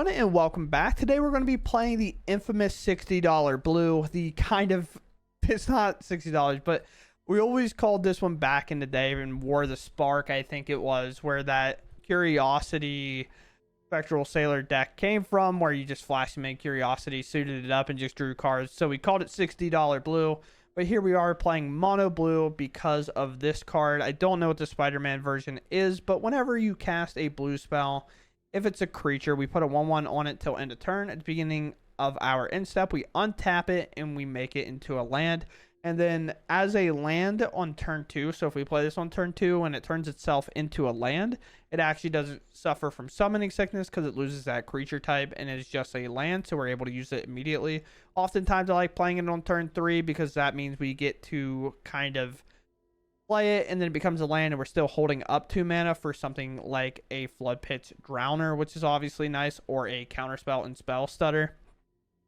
everyone, and welcome back. Today we're going to be playing the infamous $60 blue. The kind of, it's not $60, but we always called this one back in the day in War of the Spark, I think it was, where that Curiosity Spectral Sailor deck came from, where you just flashed them in Curiosity, suited it up, and just drew cards. So we called it $60 blue. But here we are playing mono blue because of this card. I don't know what the Spider-Man version is, but whenever you cast a blue spell, if it's a creature, we put a 1/1 on it till end of turn. At the beginning of our end step, we untap it and we make it into a land. And then as a land on turn 2, so if we play this on turn 2 and it turns itself into a land, it actually doesn't suffer from summoning sickness because it loses that creature type and is just a land, so we're able to use it immediately. Oftentimes I like playing it on turn 3 because that means we get to kind of play it and then it becomes a land and we're still holding up 2 mana for something like a Floodpitch Drowner, which is obviously nice, or a counterspell and Spell Stutter.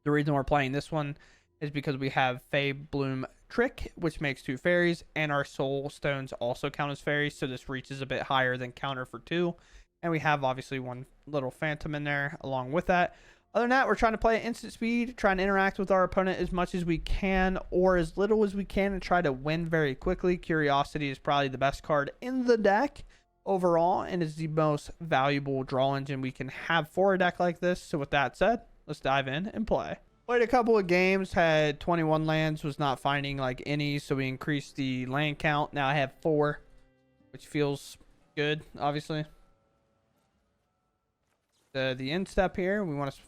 The reason we're playing this one is because we have Fey Bloom Trick, which makes 2 fairies, and our Soul Stones also count as fairies, so this reaches a bit higher than counter for 2. And we have obviously one little phantom in there along with that. Other than that, we're trying to play at instant speed, trying to interact with our opponent as much as we can or as little as we can and try to win very quickly. Curiosity is probably the best card in the deck overall and is the most valuable draw engine we can have for a deck like this. So with that said, let's dive in and play. Played a couple of games, had 21 lands, was not finding like any, so we increased the land count. Now I have 4, which feels good, obviously. The end step here, we want to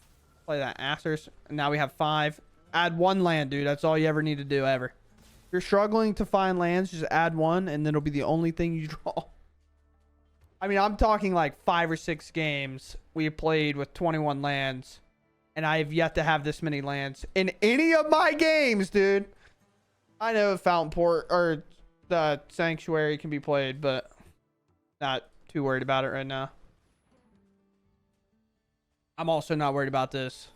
play that after. Now we have 5. Add 1 land, dude. That's all you ever need to do ever. If you're struggling to find lands, just add 1, and then it'll be the only thing you draw. I mean, I'm talking like 5 or 6 games we played with 21 lands. And I have yet to have this many lands in any of my games, dude. I know Fountain Port or the Sanctuary can be played, but not too worried about it right now. I'm also not worried about this.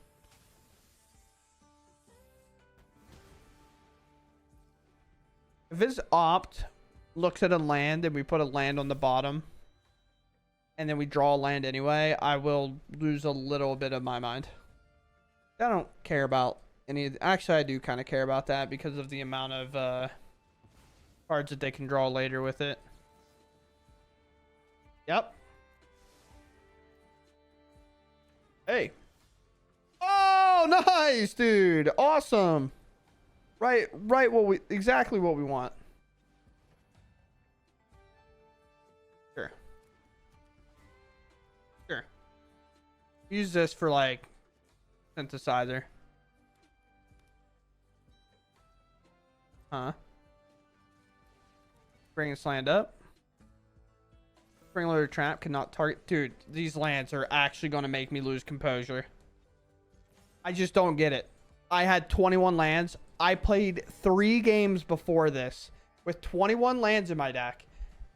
If it's opt, looks at a land, and we put a land on the bottom, and then we draw a land anyway, I will lose a little bit of my mind. I don't care about any. Actually, I do kind of care about that because of the amount of cards that they can draw later with it. Yep. Hey. Oh, nice, dude. Awesome. Right. Exactly what we want. Sure. Sure. Use this for like synthesizer. Huh? Bring this land up. Springloader Trap cannot target. Dude, these lands are actually going to make me lose composure. I just don't get it. I had 21 lands. I played 3 games before this with 21 lands in my deck.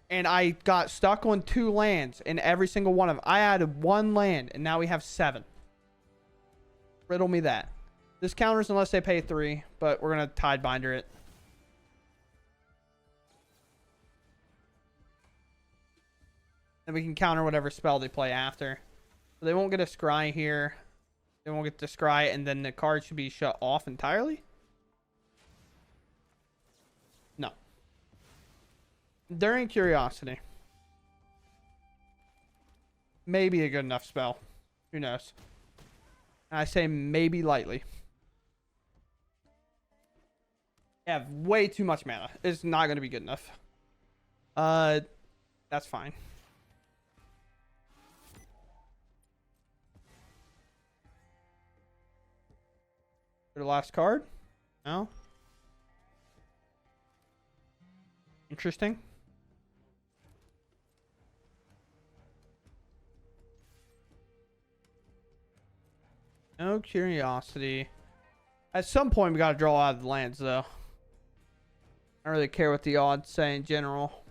And I got stuck on 2 lands in every single one of them. I added 1 land and now we have 7. Riddle me that. This counters unless they pay 3, but we're going to Tidebinder it. And we can counter whatever spell they play after. So they won't get a scry here. They won't get the scry, and then the card should be shut off entirely. No. During Curiosity. Maybe a good enough spell. Who knows? I say maybe lightly. I have way too much mana. It's not going to be good enough. That's fine. For the last card? No. Interesting. No Curiosity. At some point, we got to draw out of the lands, though. I don't really care what the odds say in general.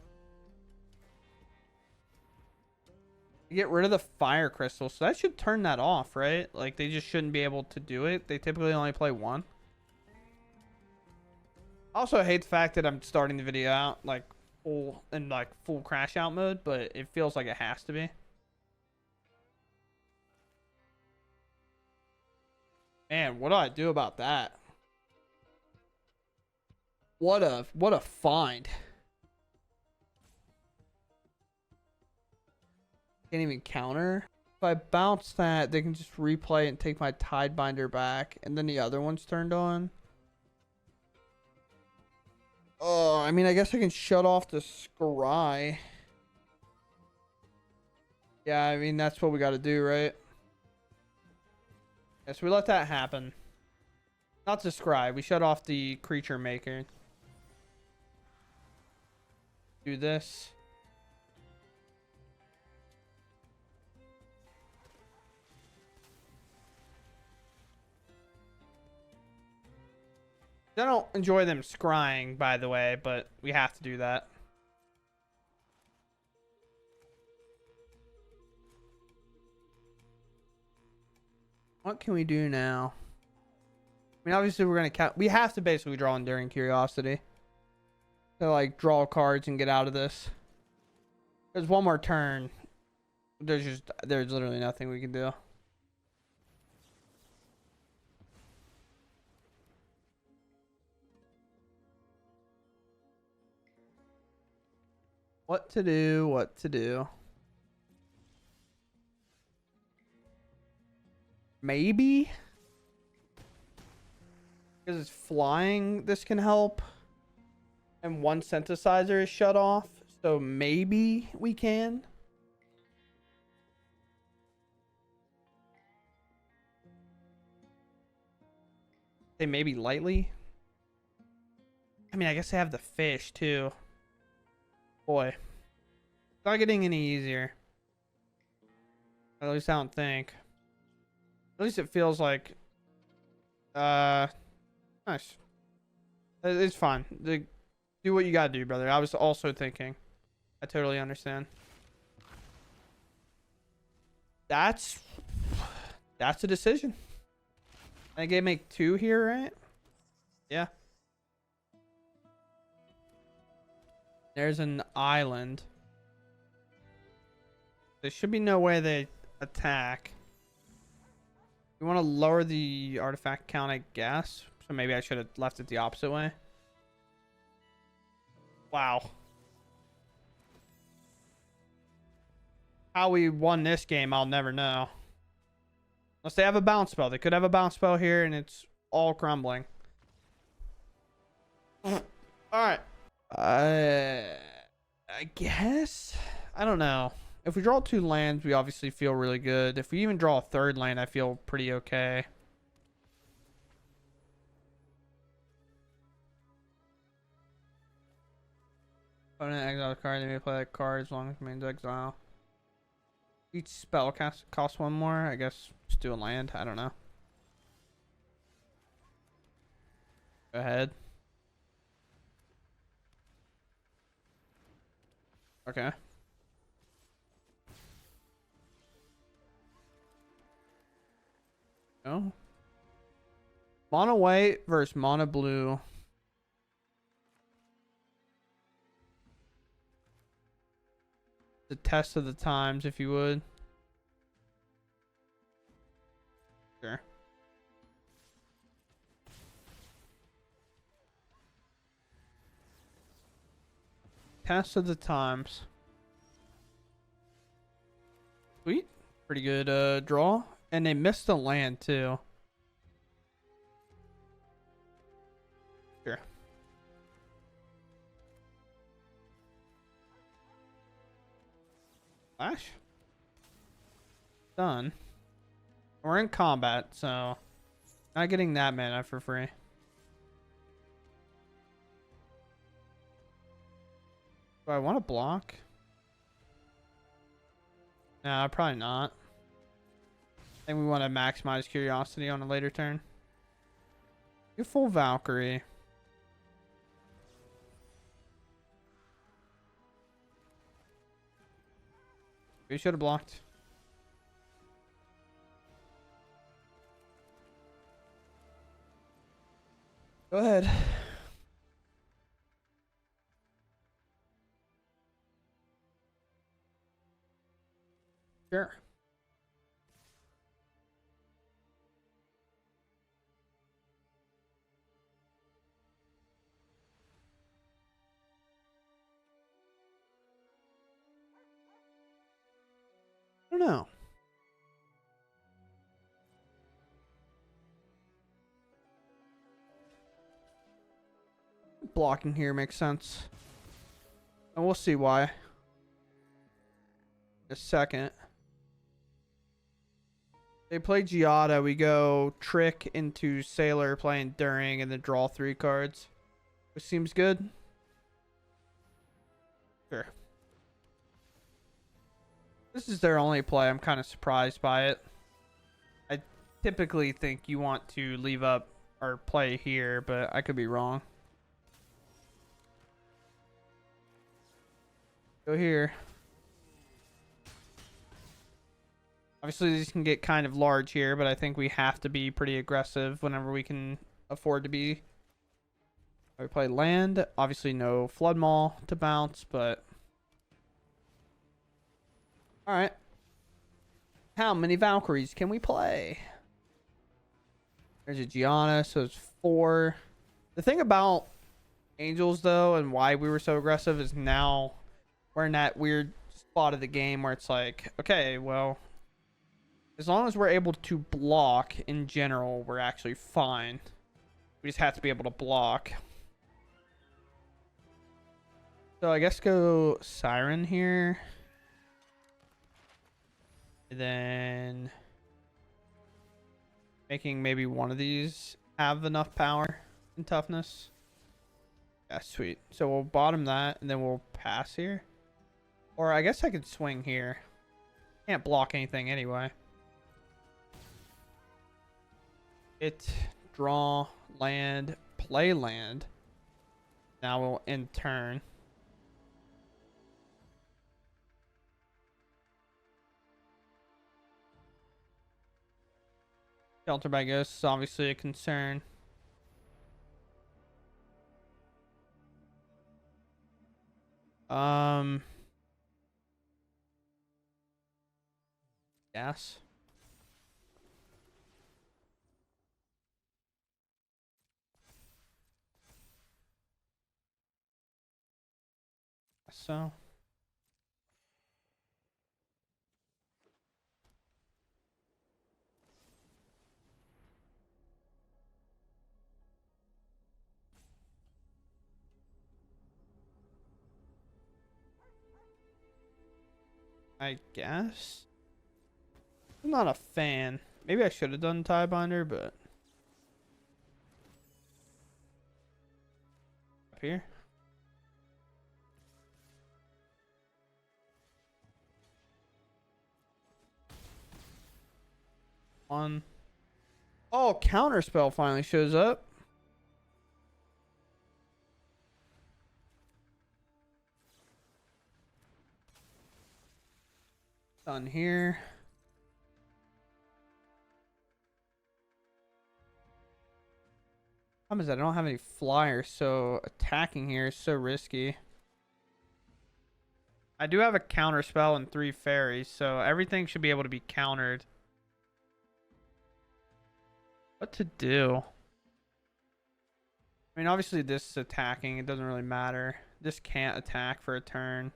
You get rid of the Fire Crystal, so that should turn that off, right? Like, they just shouldn't be able to do it. They typically only play 1. I also hate the fact that I'm starting the video out, like, full crash out mode, but it feels like it has to be. Man, what do I do about that? What a find. Can't even counter. If I bounce that, they can just replay it and take my Tidebinder back, and then the other one's turned on. Oh, I mean, I guess I can shut off the scry. Yeah, I mean, that's what we got to do, right? Yes, we let that happen. Not the scry. We shut off the creature maker. Do this. I don't enjoy them scrying, by the way, but we have to do that. What can we do now? I mean, obviously we're gonna count. We have to basically draw Enduring Curiosity to like draw cards and get out of this. There's one more turn. There's literally nothing we can do. What to do? What to do? Maybe because it's flying, this can help. And one synthesizer is shut off, so maybe we can. Say maybe lightly. I mean, I guess I have the fish too. Boy, it's not getting any easier. At least I don't think. At least it feels like. Nice. It's fine. Do what you gotta do, brother. I was also thinking. I totally understand. That's a decision. I think I make 2 here, right? Yeah. There's an island. There should be no way they attack. We want to lower the artifact count, I guess. So maybe I should have left it the opposite way. Wow. How we won this game, I'll never know. Unless they have a bounce spell. They could have a bounce spell here and it's all crumbling. Alright. I guess. I don't know. If we draw 2 lands, we obviously feel really good. If we even draw a 3rd land, I feel pretty okay. Opponent exile a card, they may play that card as long as it remains exile. Each spell costs 1 more. I guess just do a land. I don't know. Go ahead. Okay. No. Mono white versus mono blue. The test of the times, if you would. Sure. Test of the times. Sweet. Pretty good draw. And they missed the land too. Sure. Flash. Done. We're in combat, so not getting that mana for free. Do I want to block? No, probably not. I think we want to maximize curiosity on a later turn. You full Valkyrie. We should have blocked. Go ahead. Sure. I don't know. Blocking here makes sense. And we'll see why. A second. They play Giada. We go Trick into Sailor, playing During, and then draw 3 cards. Which seems good. Sure. This is their only play. I'm kind of surprised by it. I typically think you want to leave up or play here, but I could be wrong. Go here. Obviously, these can get kind of large here, but I think we have to be pretty aggressive whenever we can afford to be. We play land. Obviously, no Flood Maul to bounce, but... Alright. How many Valkyries can we play? There's a Gianna, so it's 4. The thing about Angels, though, and why we were so aggressive is now we're in that weird spot of the game where it's like, okay, well... As long as we're able to block in general, we're actually fine. We just have to be able to block. So I guess go Siren here. And then making maybe one of these have enough power and toughness. Yeah, sweet. So we'll bottom that and then we'll pass here. Or I guess I could swing here. Can't block anything anyway. Draw land, play land. Now we'll end turn. Shelter by Ghosts is obviously a concern. Yes. So I guess I'm not a fan. Maybe I should have done tie binder, but up here. Oh, counterspell finally shows up. Done here. Problem is I don't have any flyers, so attacking here is so risky. I do have a counterspell and 3 fairies, so everything should be able to be countered. What to do? I mean, obviously this is attacking. It doesn't really matter. This can't attack for a turn.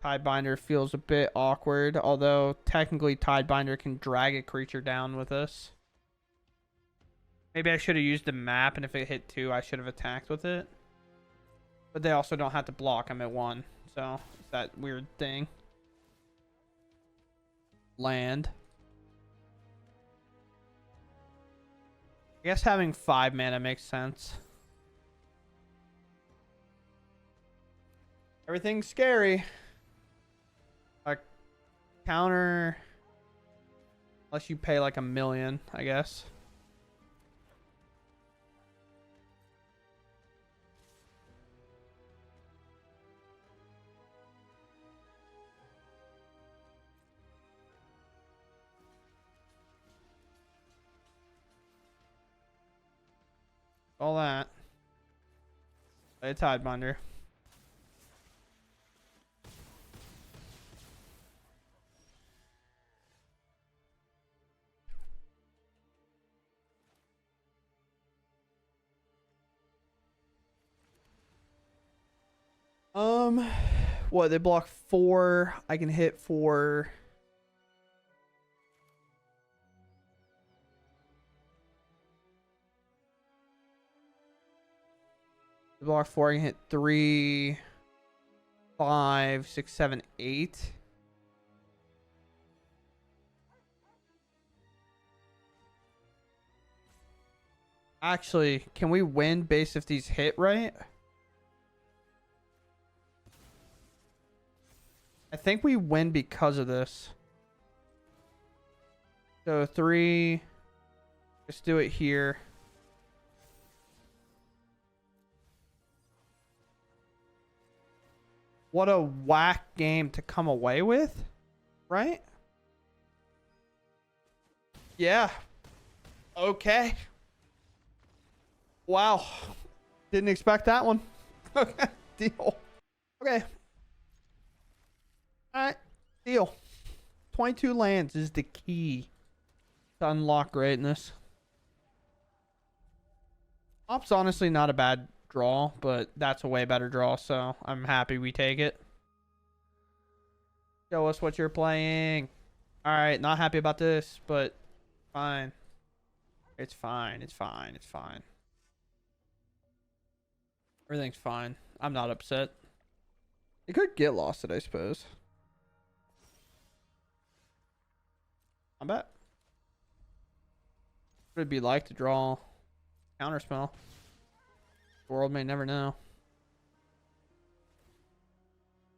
Tidebinder feels a bit awkward, although technically Tidebinder can drag a creature down with us. Maybe I should have used the map, and if it hit 2, I should have attacked with it. But they also don't have to block. I'm at 1, so it's that weird thing. Land. I guess having 5 mana makes sense. Everything's scary. A counter, unless you pay like $1 million, I guess. All that. Play a Tidebinder. What, they block 4. I can hit for Block 4, I can hit 3, 5, 6, 7, 8. Actually, can we win based if these hit right? I think we win because of this. So 3. Let's do it here. What a whack game to come away with, right? Yeah. Okay. Wow. Didn't expect that one. Okay. Deal. Okay. Alright. Deal. 22 lands is the key to unlock greatness. Op's honestly not a bad draw, but that's a way better draw, so I'm happy we take it. Show us what you're playing. Alright, not happy about this, but fine. It's fine. It's fine. It's fine. Everything's fine. I'm not upset. It could get lost, I suppose. I bet. What would it be like to draw counterspell? The world may never know.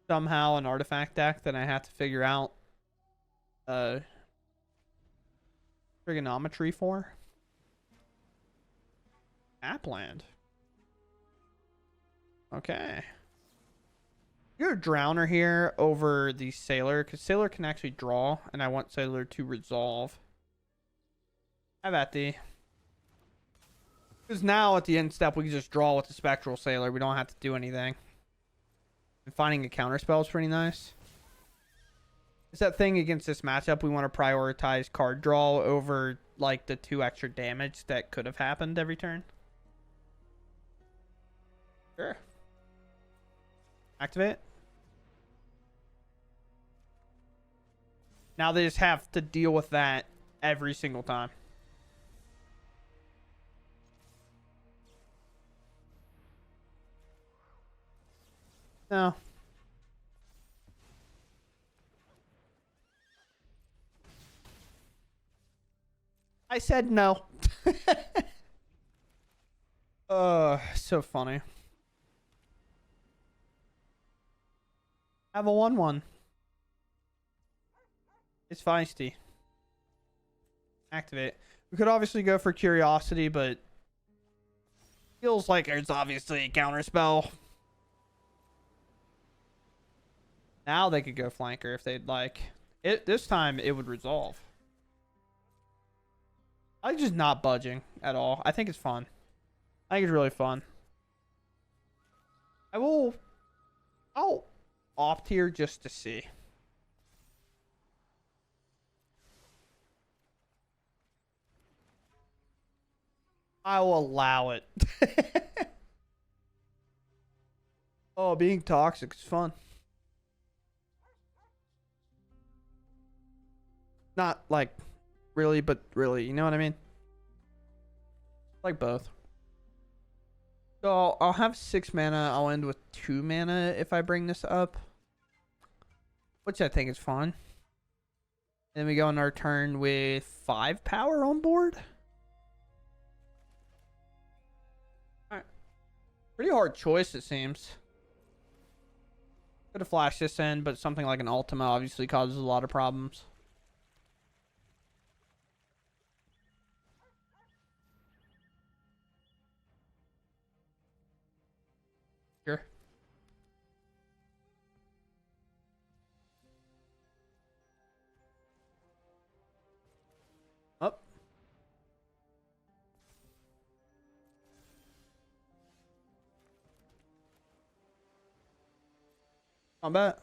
Somehow an artifact deck that I have to figure out trigonometry for. Appland. Okay. You're a Drowner here over the Sailor, because Sailor can actually draw, and I want Sailor to resolve. Have at thee. Because now at the end step, we can just draw with the Spectral Sailor. We don't have to do anything. And finding a counterspell is pretty nice. It's that thing against this matchup. We want to prioritize card draw over, like, the 2 extra damage that could have happened every turn. Sure. Activate. Now they just have to deal with that every single time. No. I said no. So funny. Have a 1/1. It's feisty. Activate. We could obviously go for Curiosity, but feels like there's obviously a counterspell. Now they could go Flanker if they'd like. This time it would resolve. I'm just not budging at all. I think it's fun. I think it's really fun. I'll opt here just to see. I'll allow it. Oh, being toxic is fun. Not like really, but really, you know what I mean? Like both. So I'll have 6 mana. I'll end with 2 mana if I bring this up, which I think is fun. Then we go on our turn with 5 power on board. Alright. Pretty hard choice, it seems. Could have flashed this in, but something like an Ultima obviously causes a lot of problems. Sure. Up. Combat.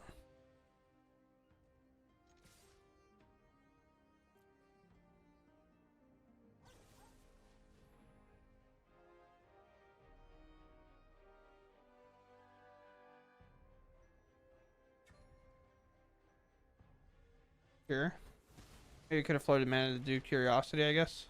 Sure. Maybe could have floated mana to do Curiosity, I guess.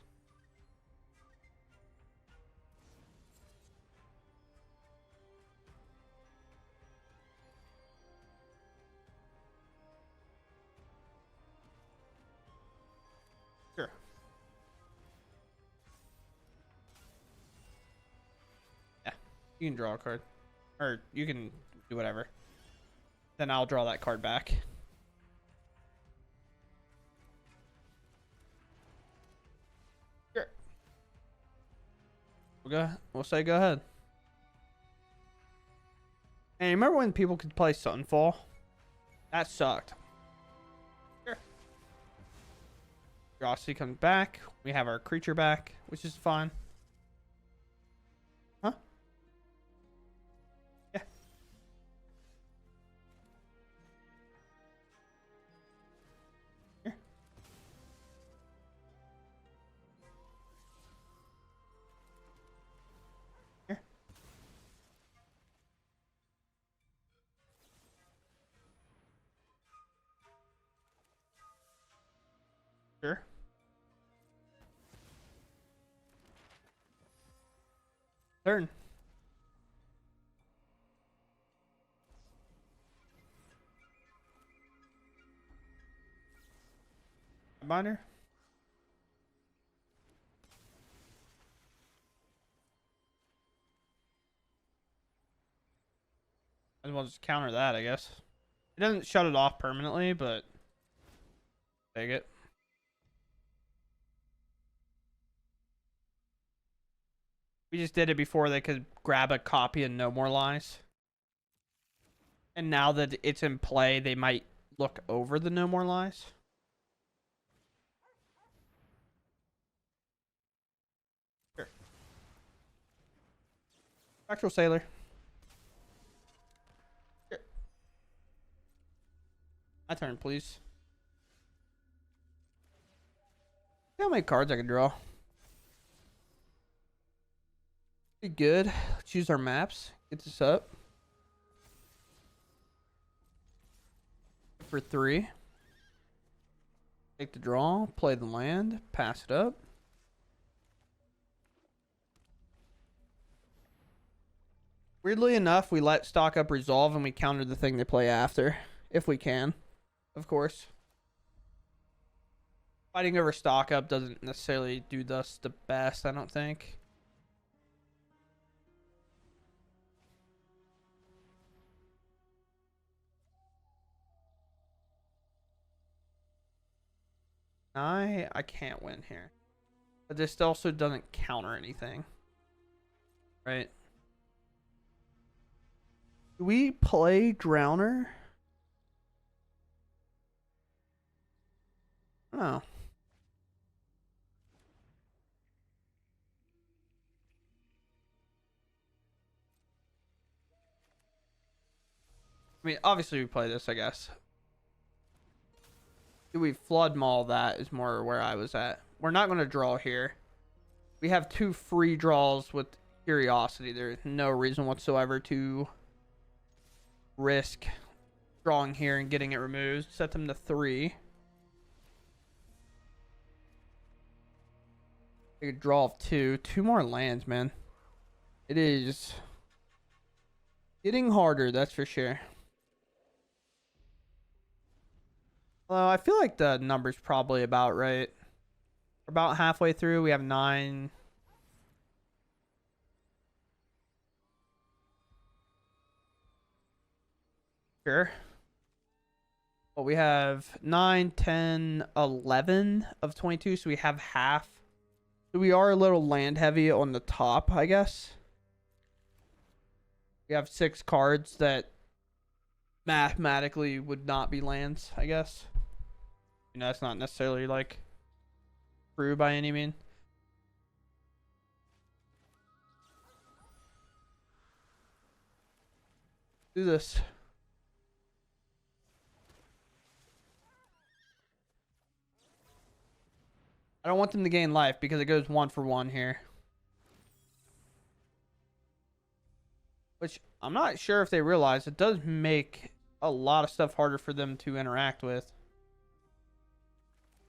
You can draw a card. Or you can do whatever. Then I'll draw that card back. Sure. We'll say go ahead. And remember when people could play Sunfall? That sucked. Sure. Ferocity comes back. We have our creature back, which is fine. Huh? Yeah. Here. Here. Sure. Turn. Binder. Might as well just counter that, I guess. It doesn't shut it off permanently, but take it. We just did it before they could grab a copy and No More Lies. And now that it's in play, they might look over the No More Lies. Sure. Spectral Sailor. Sure. My turn, please. See how many cards I can draw. Pretty good. Let's use our maps. Get this up. For 3. Take the draw. Play the land. Pass it up. Weirdly enough, we let stock up resolve and we counter the thing they play after. If we can. Of course. Fighting over stock up doesn't necessarily do us the best, I don't think. I can't win here. But this also doesn't counter anything. Right? Do we play Drowner? Oh. I mean, obviously we play this, I guess. Do we flood maul that is more where I was at. We're not going to draw here. We have 2 free draws with Curiosity. There's no reason whatsoever to risk drawing here and getting it removed. Set them to 3. Take a draw of 2. 2 more lands, man. It is getting harder, that's for sure. Well, I feel like the number's probably about right. About halfway through, we have 9. Sure. Well, we have 9, 10, 11 of 22, so we have half. So we are a little land heavy on the top, I guess. We have 6 cards that mathematically would not be lands, I guess. You know, that's not necessarily like true by any mean. Do this. I don't want them to gain life because it goes 1 for 1 here. Which I'm not sure if they realize it does make a lot of stuff harder for them to interact with.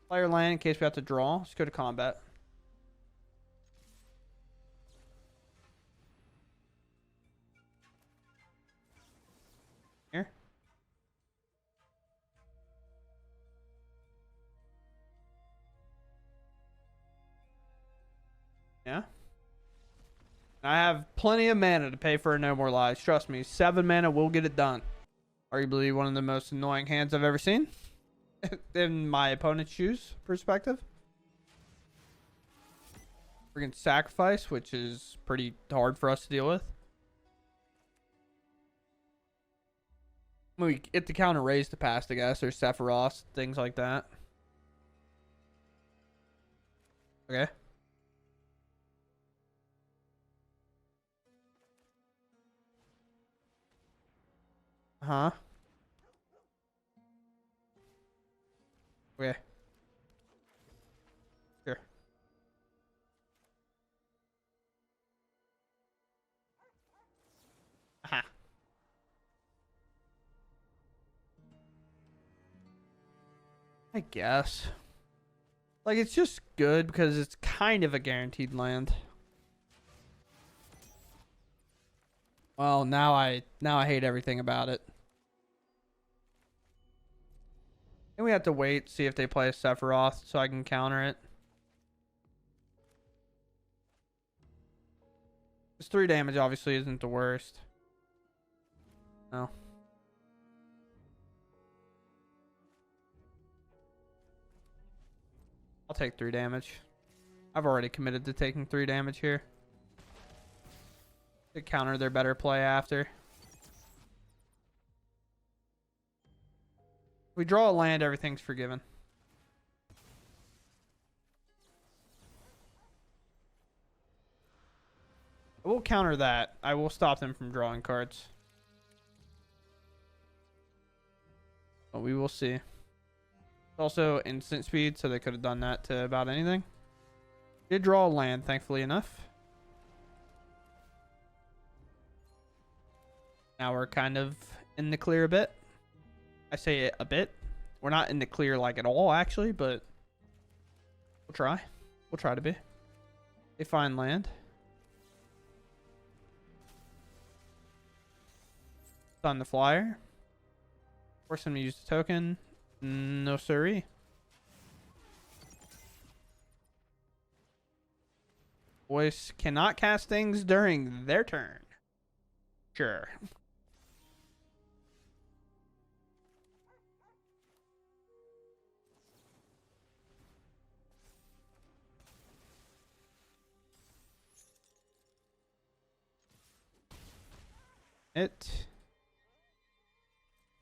Player land in case we have to draw. Let's go to combat. Here. Yeah. I have plenty of mana to pay for a No More Lies. Trust me, 7 mana will get it done. Arguably one of the most annoying hands I've ever seen. In my opponent's shoes perspective. Freaking Sacrifice, which is pretty hard for us to deal with. We get the counter raise to pass, I guess, or Sephiroth, things like that. Okay. Huh? Okay. Sure. Aha. I guess. Like, it's just good because it's kind of a guaranteed land. Well, now I hate everything about it. And we have to wait, see if they play a Sephiroth so I can counter it. This 3 damage obviously isn't the worst. No. I'll take 3 damage. I've already committed to taking 3 damage here. To counter their better play after. If we draw a land, everything's forgiven. I will counter that. I will stop them from drawing cards. But we will see. It's also instant speed, so they could have done that to about anything. Did draw a land, thankfully enough. Now we're kind of in the clear a bit. I say it a bit. We're not in the clear like at all, actually, but we'll try. We'll try to be. They find land. On the flyer. Force him to use the token. No siree. Voice cannot cast things during their turn. Sure.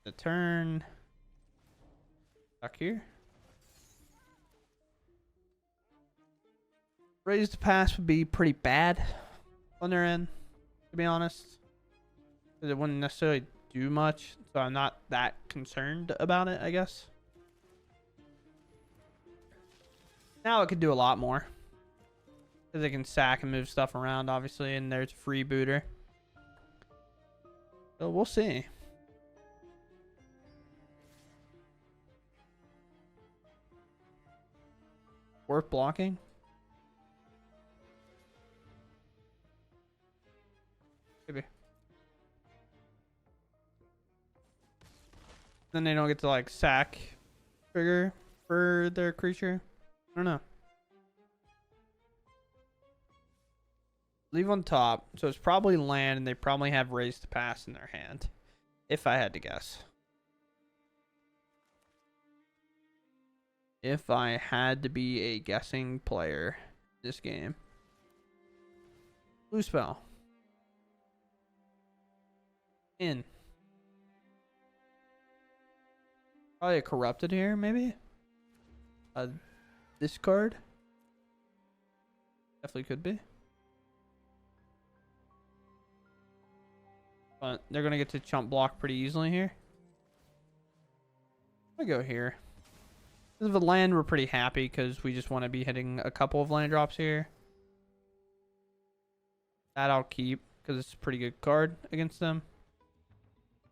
The turn. Back here. Raise to pass would be pretty bad on their end, to be honest. It wouldn't necessarily do much, so I'm not that concerned about it, I guess. Now it could do a lot more. Because they can sack and move stuff around, obviously, and there's a free booter. So we'll see. Worth blocking? Maybe. Then they don't get to like sack trigger for their creature. I don't know. Leave on top. So it's probably land, and they probably have raise to pass in their hand. If I had to guess. If I had to be a guessing player this game. Blue spell. In. Probably a corrupted here, maybe? This card? Definitely could be. But they're going to get to chump block pretty easily here. I go here. If the land, we're pretty happy because we just want to be hitting a couple of land drops here. That I'll keep because it's a pretty good card against them.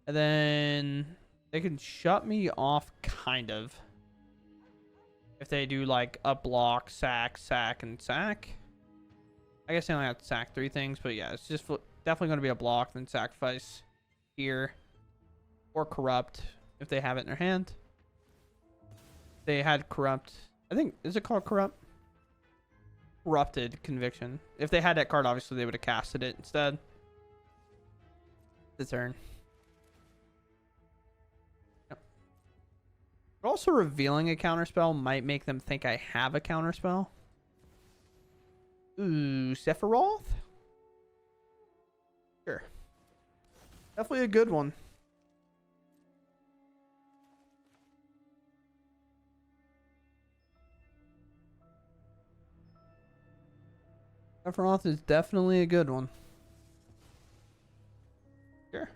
And then they can shut me off, kind of. If they do like a block, sack, sack, and sack. I guess they only have to sack 3 things, but yeah, it's just definitely going to be a block, then sacrifice here. Or corrupt if they have it in their hand. They had corrupt. I think, is it called corrupt? Corrupted Conviction. If they had that card, obviously they would have casted it instead. The turn. Yep. But also revealing a counterspell might make them think I have a counterspell. Ooh, Sephiroth? Sure. Definitely a good one. Sephiroth is definitely a good one. Sure.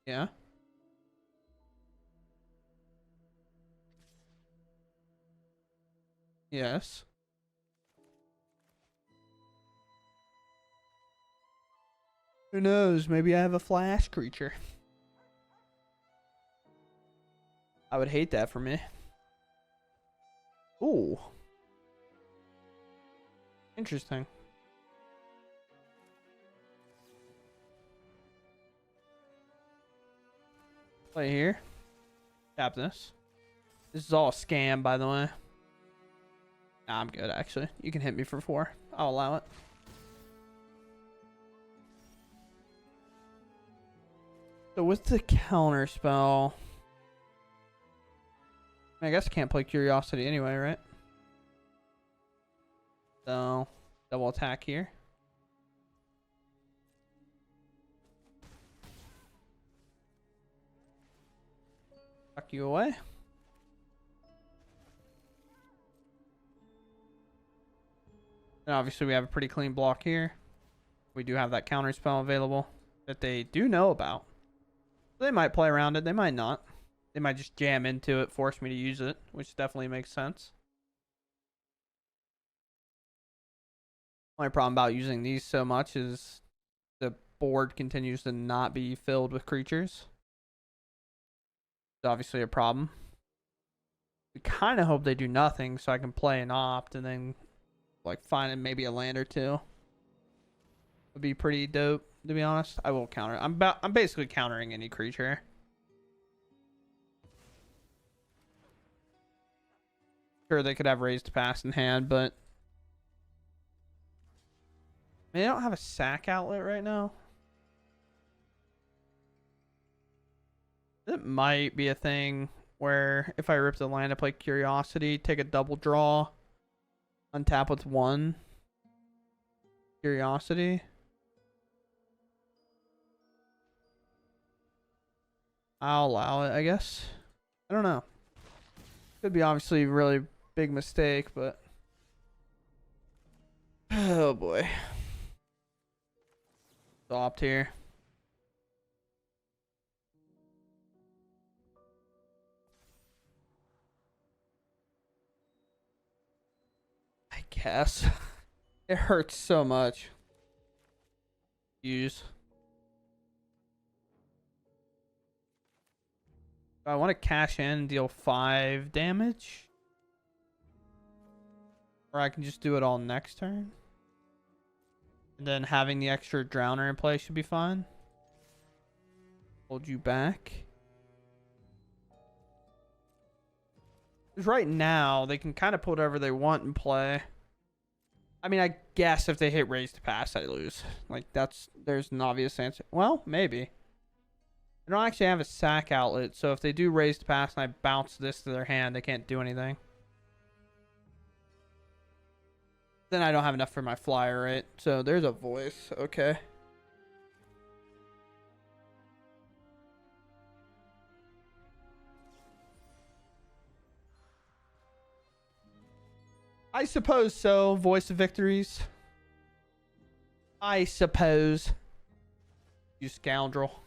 Yeah. Yes. Who knows? Maybe I have a flash creature. I would hate that for me. Ooh. Interesting. Play here. Tap this. This is all a scam, by the way. Nah, I'm good, actually. You can hit me for 4. I'll allow it. So with the counter spell, I guess I can't play Curiosity anyway, right? So double attack here. Tuck you away. And obviously we have a pretty clean block here. We do have that counter spell available that they do know about. They might play around it. They might not. They might just jam into it, force me to use it, which definitely makes sense. My problem about using these so much is the board continues to not be filled with creatures. It's obviously a problem. We kind of hope they do nothing so I can play an opt and then like find maybe a land or two. Would be pretty dope, to be honest. I will counter. I'm basically countering any creature. Sure, they could have raised to pass in hand, but I mean, they don't have a sack outlet right now. It might be a thing where if I rip the land, I play Curiosity, take a double draw, untap with 1 Curiosity. I'll allow it, I guess. I don't know. Could be obviously a really big mistake, but oh boy. Opt here. I guess. It hurts so much. Use. I want to cash in and deal 5 damage. Or I can just do it all next turn. And then having the extra Drowner in play should be fine. Hold you back. Because right now, they can kind of put whatever they want in play. I mean, I guess if they hit raise to pass, I lose. Like, there's an obvious answer. Well, maybe. I don't actually have a sack outlet, so if they do raise to pass and I bounce this to their hand, they can't do anything. Then I don't have enough for my flyer, right? So there's a voice. Okay. I suppose so. Voice of victories. I suppose. You scoundrel.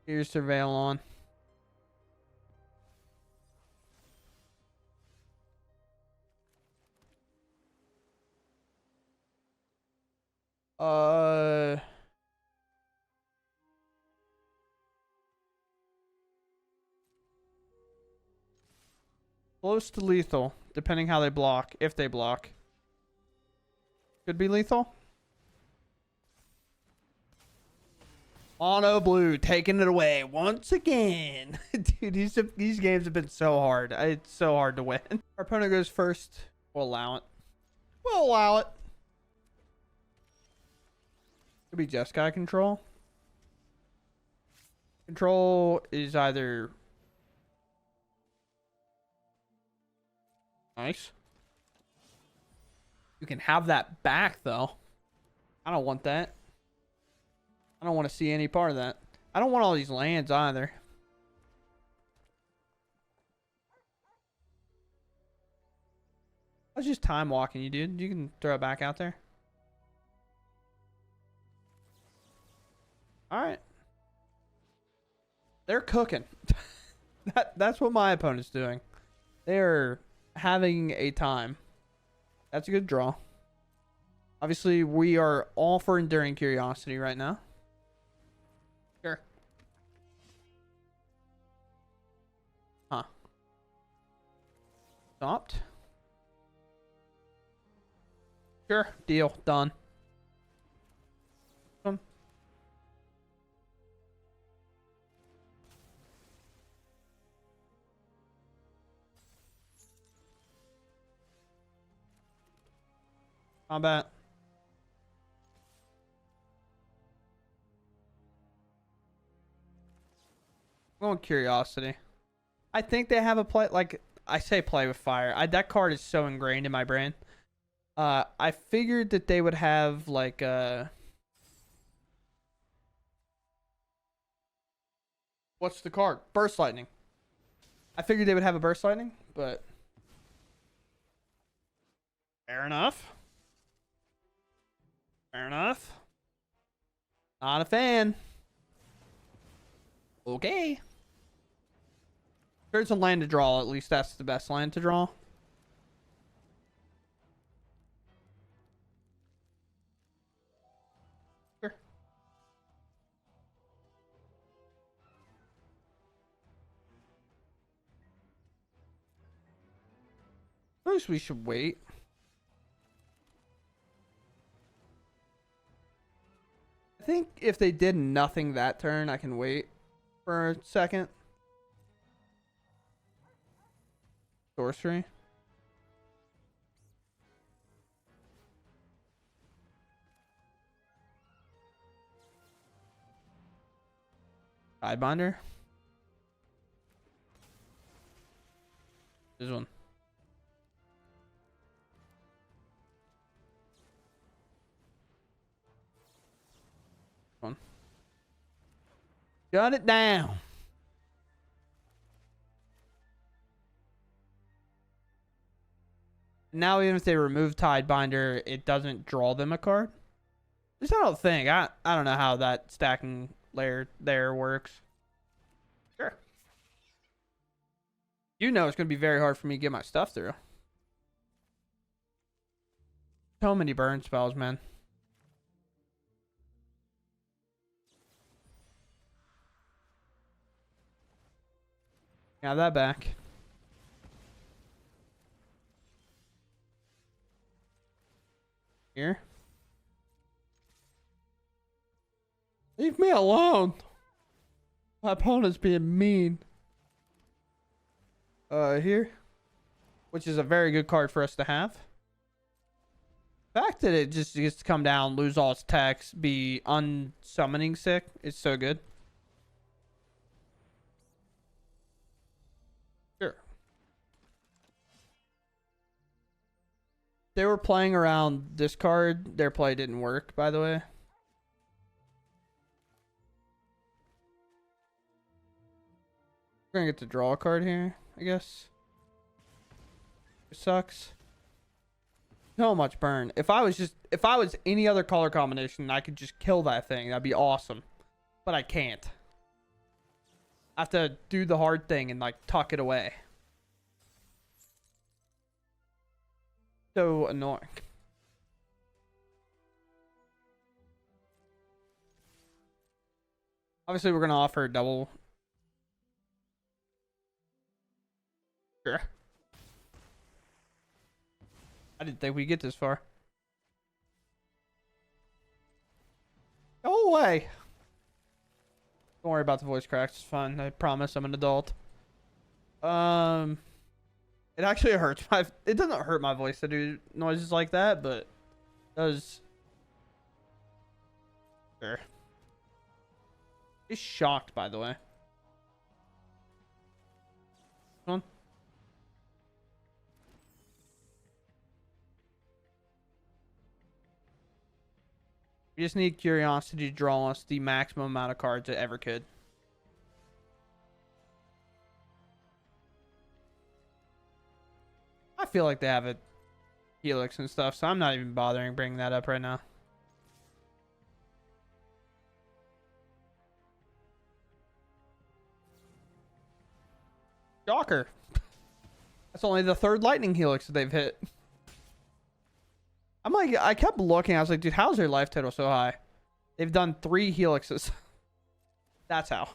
Here's Surveil on. Close to lethal, depending how they block. If they block. Could be lethal. Mono blue taking it away once again. Dude, these games have been so hard. It's so hard to win. Our opponent goes first. We'll allow it. We'll allow it. Could be Jeskai control. Control is either nice. You can have that back though. I don't want that. I don't want to see any part of that. I don't want all these lands either. I was just time walking you, dude. You can throw it back out there. Alright. They're cooking. That's what my opponent's doing. They're having a time. That's a good draw. Obviously, we are all for Enduring Curiosity right now. Sure. Huh. Stopped. Sure. Deal. Done. Combat. I'm going Curiosity. I think they have a play, like I say, play with fire. That card is so ingrained in my brain. I figured that they would have like what's the card? Burst Lightning. I figured they would have a Burst Lightning, but fair enough. Fair enough. Not a fan. Okay. There's a land to draw. At least that's the best land to draw. Sure. First, we should wait. I think if they did nothing that turn, I can wait for a second. Sorcery. Sidebinder. This one. One. Shut it down. Now even if they remove Tidebinder, it doesn't draw them a card. Just I don't think. I don't know how that stacking layer there works. Sure. You know it's going to be very hard for me to get my stuff through. So many burn spells, man. Have that back. Here. Leave me alone. My opponent's being mean. Here. Which is a very good card for us to have. The fact that it just gets to come down, lose all its text, be unsummoning sick, it's so good. Sure. They were playing around this card. Their play didn't work, by the way. We're gonna get to draw a card here, I guess. It sucks. So much burn. If I was any other color combination, I could just kill that thing. That'd be awesome. But I can't. I have to do the hard thing and like tuck it away. So annoying. Obviously, we're gonna offer a double. Sure. I didn't think we'd get this far. Go away. Don't worry about the voice cracks. It's fine. I promise I'm an adult. It actually hurts my. It doesn't hurt my voice to do noises like that, but it does. Sure. He's shocked, by the way. Come on. We just need curiosity to draw us the maximum amount of cards it ever could. I feel like they have a helix and stuff, so I'm not even bothering bringing that up right now. Shocker. That's only the third lightning helix that they've hit. I'm like, I kept looking. I was like, dude, how's their life total so high? They've done 3 helixes. That's how.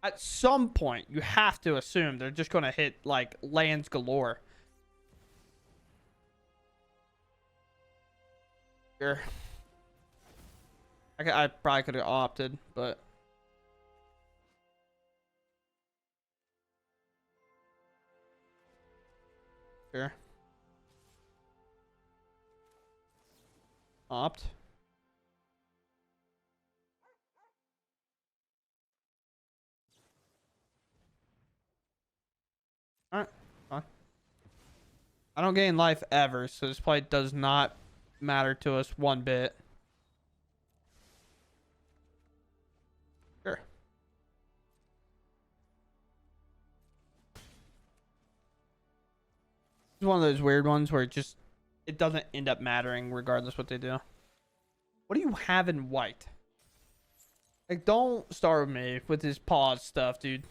At some point, you have to assume they're just going to hit, like, lands galore. Sure. I probably could have opted, but... Sure. Opt. Alright, fine. I don't gain life ever, so this play does not matter to us one bit. Sure. It's one of those weird ones where it doesn't end up mattering regardless what they do. What do you have in white? Like, don't start with me with this pause stuff, dude.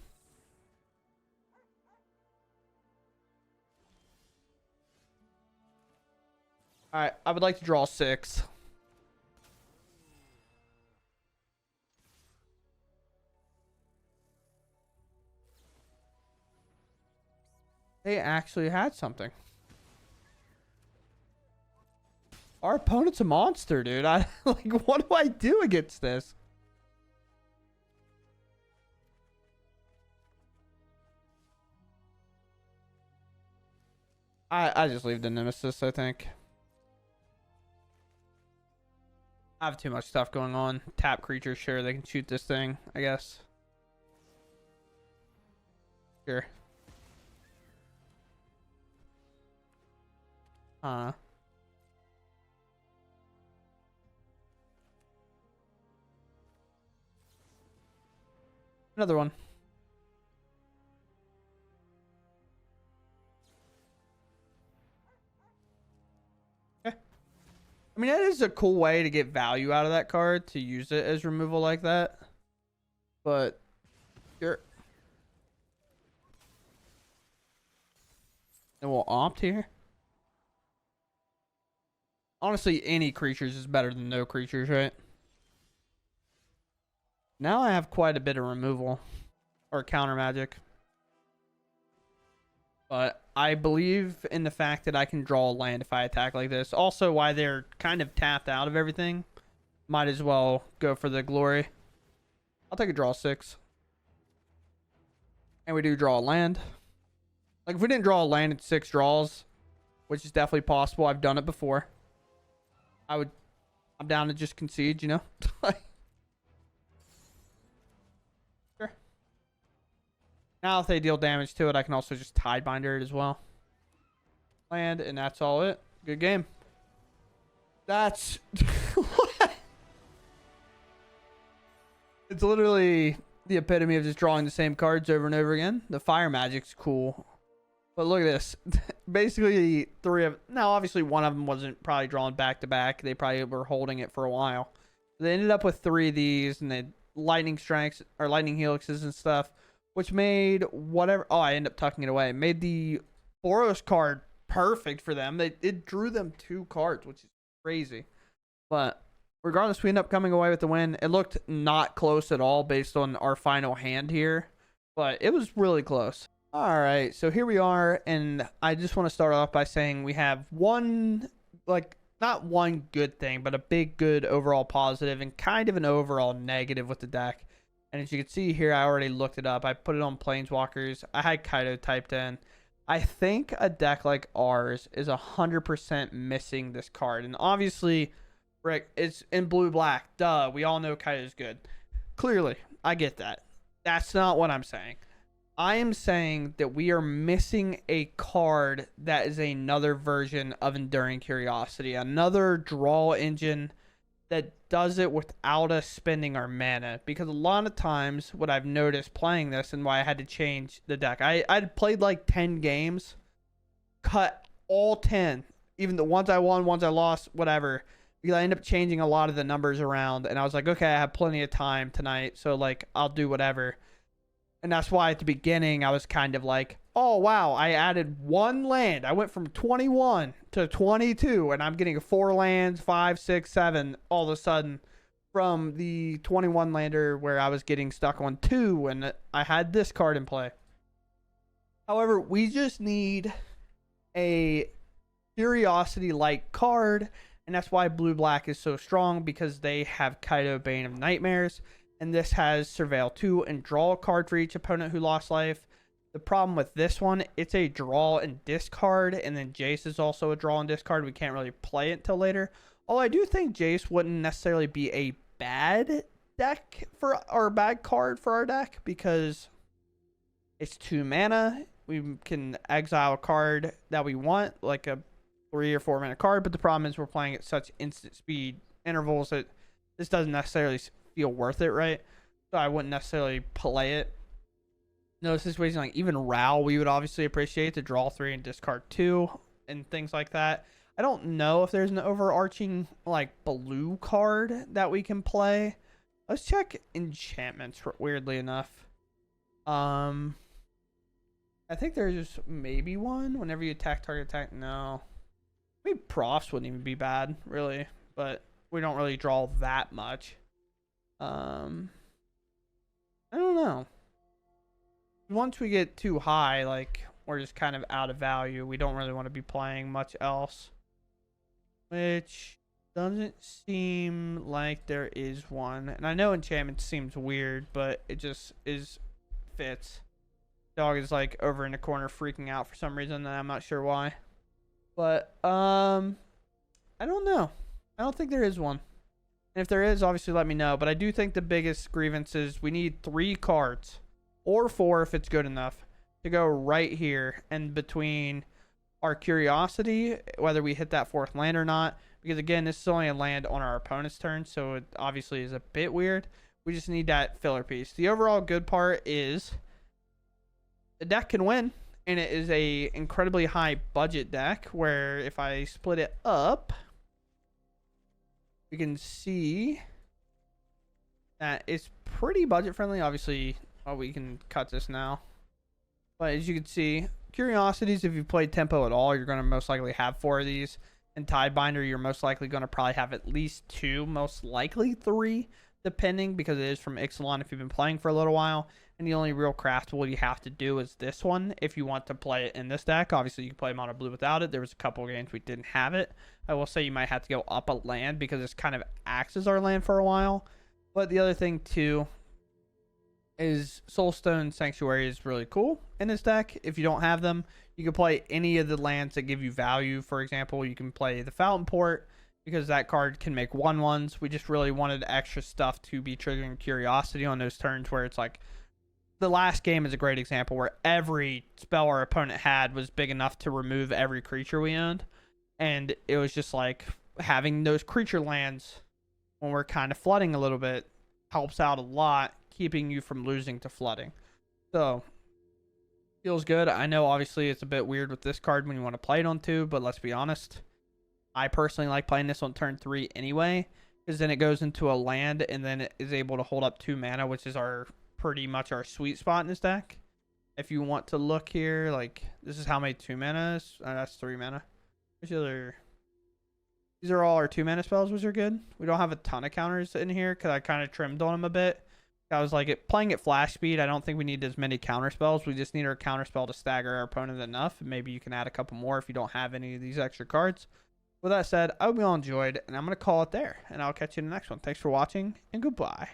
Alright, I would like to draw 6. They actually had something. Our opponent's a monster, dude. I like, what do I do against this? I just leave the Nemesis, I think. I have too much stuff going on. Tap creatures, sure, they can shoot this thing, I guess. Sure. Another one. Okay. I mean, that is a cool way to get value out of that card, to use it as removal like that. But, sure. And we'll opt here. Honestly, any creatures is better than no creatures, right? Now I have quite a bit of removal or counter magic. But I believe in the fact that I can draw a land if I attack like this. Also, why they're kind of tapped out of everything. Might as well go for the glory. I'll take a draw 6. And we do draw a land. Like, if we didn't draw a land in 6 draws, which is definitely possible. I've done it before. I'm down to just concede, you know? Sure. Now if they deal damage to it, I can also just Tidebinder it as well. Land, and that's all it. Good game. That's... It's literally the epitome of just drawing the same cards over and over again. The fire magic's cool. But look at this. Basically, 3 of... Now, obviously, one of them wasn't probably drawn back-to-back. They probably were holding it for a while. They ended up with 3 of these, and they lightning strikes, or lightning helixes and stuff, which made whatever... Oh, I ended up tucking it away. Made the Boros card perfect for them. It drew them 2 cards, which is crazy. But regardless, we end up coming away with the win. It looked not close at all based on our final hand here, but it was really close. All right, so here we are, and I just want to start off by saying we have one, like, not one good thing, but a big good overall positive and kind of an overall negative with the deck. And as you can see here, I already looked it up. I put it on Planeswalkers. I had Kaido typed in. I think a deck like ours is 100% missing this card. And obviously, Rick, it's in blue-black. Duh, we all know Kaido's good. Clearly, I get that. That's not what I'm saying. I am saying that we are missing a card that is another version of Enduring Curiosity. Another draw engine that does it without us spending our mana. Because a lot of times, what I've noticed playing this and why I had to change the deck, I'd played like 10 games, cut all 10, even the ones I won, ones I lost, whatever. Because I ended up changing a lot of the numbers around, and I was like, okay, I have plenty of time tonight, so like I'll do whatever. And that's why at the beginning I was kind of like, oh wow, I added one land. I went from 21 to 22, and I'm getting 4 lands, 5, 6, 7 all of a sudden from the 21 lander where I was getting stuck on 2, and I had this card in play. However, we just need a Curiosity-like card, and that's why blue-black is so strong, because they have Kaido, Bane of Nightmares. And this has Surveil 2 and draw a card for each opponent who lost life. The problem with this one, it's a draw and discard, and then Jace is also a draw and discard. We can't really play it till later. Although I do think Jace wouldn't necessarily be a bad deck for, or a bad card for our deck, because it's 2 mana. We can exile a card that we want, like a 3 or 4 mana card, but the problem is we're playing at such instant speed intervals that this doesn't necessarily feel worth it, right? So I wouldn't necessarily play it. No situation like even Ral, we would obviously appreciate to draw 3 and discard 2 and things like that. I don't know if there's an overarching like blue card that we can play. Let's check enchantments, weirdly enough. I think there's maybe one. Whenever you attack, target attack. No. Maybe profs wouldn't even be bad, really. But we don't really draw that much. I don't know. Once we get too high, like, we're just kind of out of value. We don't really want to be playing much else. Which doesn't seem like there is one. And I know enchantment seems weird, but it just fits. Dog is like over in the corner freaking out for some reason, and I'm not sure why. But I don't know. I don't think there is one. And if there is, obviously let me know. But I do think the biggest grievance is we need 3 cards, or 4 if it's good enough, to go right here and between our Curiosity, whether we hit that 4th land or not. Because again, this is only a land on our opponent's turn, so it obviously is a bit weird. We just need that filler piece. The overall good part is the deck can win, and it is a incredibly high budget deck where if I split it up, we can see that it's pretty budget friendly. Obviously, we can cut this now. But as you can see, Curiosities, if you've played Tempo at all, you're going to most likely have 4 of these. And Tidebinder, you're most likely going to probably have at least 2, most likely 3, depending, because it is from Ixalan if you've been playing for a little while. And the only real craftable you have to do is this one if you want to play it in this deck. Obviously, you can play Mono Blue without it. There was a couple of games we didn't have it. I will say you might have to go up a land because this kind of acts as our land for a while. But the other thing, too, is Soulstone Sanctuary is really cool in this deck. If you don't have them, you can play any of the lands that give you value. For example, you can play the Fountain Port because that card can make 1/1s. We just really wanted extra stuff to be triggering Curiosity on those turns where it's like, the last game is a great example where every spell our opponent had was big enough to remove every creature we owned. And it was just like having those creature lands when we're kind of flooding a little bit helps out a lot, keeping you from losing to flooding. So, feels good. I know obviously it's a bit weird with this card when you want to play it on 2, but let's be honest. I personally like playing this on turn 3 anyway, because then it goes into a land and then it is able to hold up 2 mana, which is pretty much our sweet spot in this deck. If you want to look here, like, this is how many 2 mana is. That's 3 mana. Which other? These are all our 2 mana spells, which are good. We don't have a ton of counters in here because I kind of trimmed on them a bit. I was like, playing at flash speed, I don't think we need as many counter spells. We just need our counter spell to stagger our opponent enough. Maybe you can add a couple more if you don't have any of these extra cards. with that said, I hope you all enjoyed, and I'm going to call it there, and I'll catch you in the next one. Thanks for watching, and goodbye.